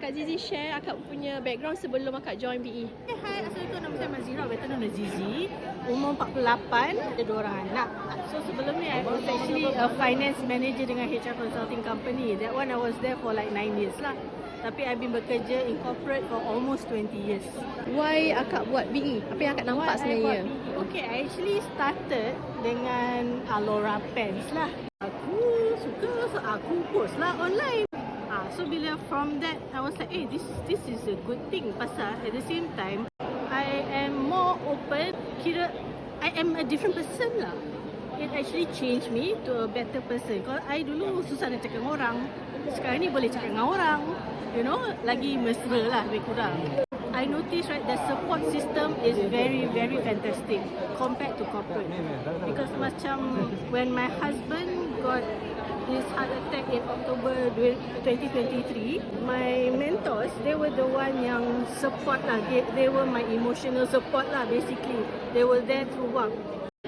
Kak Zizi share akak punya background sebelum akak join BE. Hai, Assalamualaikum. Nama saya Mazira, better known as Zizi. Umur 48, ada 2 orang anak. So sebelum ni, I was actually a finance manager dengan HR consulting company. That one I was there for like 9 years lah. Tapi I've been bekerja in corporate for almost 20 years. Why akak buat BE? Apa yang akak nampak sebenarnya? Okay, I actually started dengan Alora Pens lah. Aku suka, so aku post lah online. So bila from that, I was like, this is a good thing. Pasal at the same time, I am more open. Kira, I am a different person lah. It actually changed me to a better person. Kalau I dulu susah nak cakap dengan orang, sekarang ni boleh cakap dengan orang. You know, lagi mesra lah lebih kurang. I notice right, the support system is very, very fantastic compared to corporate. Because macam when my husband got this heart attack in October 2023, my mentors, they were the one yang support lah. They were my emotional support lah basically. They were there through work.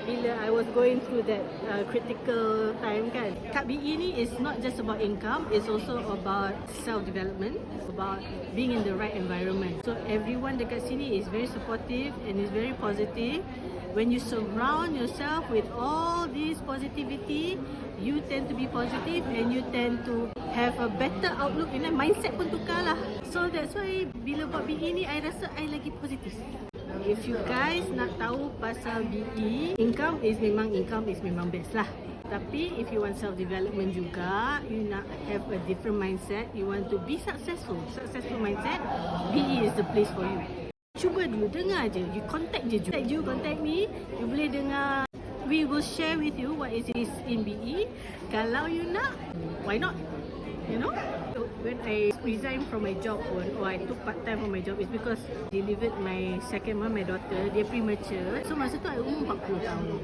Bila I was going through that critical time kan. Kat BE ni is not just about income, it's also about self-development, about being in the right environment. So everyone dekat sini is very supportive and is very positive. When you surround yourself with all this positivity, you tend to be positive and you tend to have a better outlook in life. Mindset pun tukar lah. So that's why bila buat BE ni, I rasa I lagi positif. If you guys nak tahu pasal BE, income is memang best lah. Tapi if you want self-development juga, you nak have a different mindset, you want to be successful mindset, BE is the place for you. Cuba dulu, dengar je. You contact me. You boleh dengar. We will share with you what is in BE. Kalau you nak, why not? You know? When I resigned from my job or I took part-time from my job, is because I delivered my second one, my daughter. Dia premature. So masa tu I umur 40 tahun.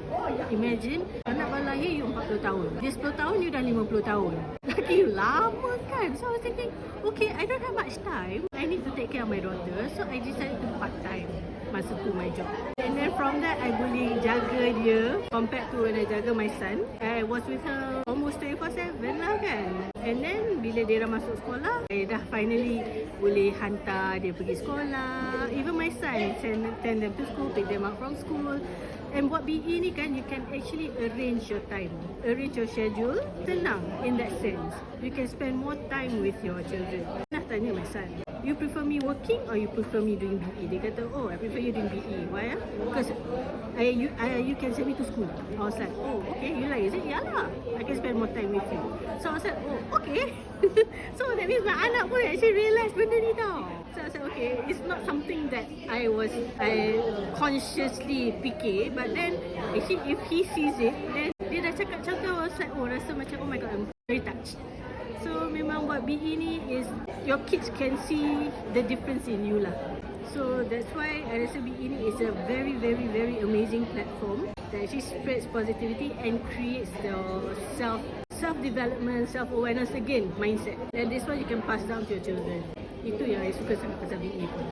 Imagine, anak baru lahir you 40 tahun. Dia 10 tahun, you dah 50 tahun. Lagi lama kan? So I was thinking, okay, I don't have much time. I need to take care of my daughter. So I decided to part-time masa tu my job. And then from that, I boleh jaga dia compared to when I jaga my son. I was with her almost 24/7 lah kan. And then bila dia dah masuk sekolah, I dah finally boleh hantar dia pergi sekolah. Even my son, send them to school, pick them up from school. And buat BE ni kan, you can actually arrange your time, arrange your schedule. Senang in that sense. You can spend more time with your children. Nak tanya my son, you prefer me working or you prefer me doing BE? Dia kata, I prefer you doing BE. Why? Because you can send me to school. I was like, okay, you like, is it? Yeah lah, I can spend more time with you. So I was like, okay. So that means my anak pun actually realise benda ni tau. So I was like, okay, it's not something that I consciously fikir, but then actually if he sees it, then dia dah cakap macam tu, I was like, rasa macam, oh my god, I'm very touched. So memang buat BE ni is, your kids can see the difference in you lah. So that's why I rasa BE ni is a very, very, very amazing platform that actually spreads positivity and creates the self-development, self-awareness again, mindset. And this one you can pass down to your children. Itu yang I suka sangat pasal BE pun.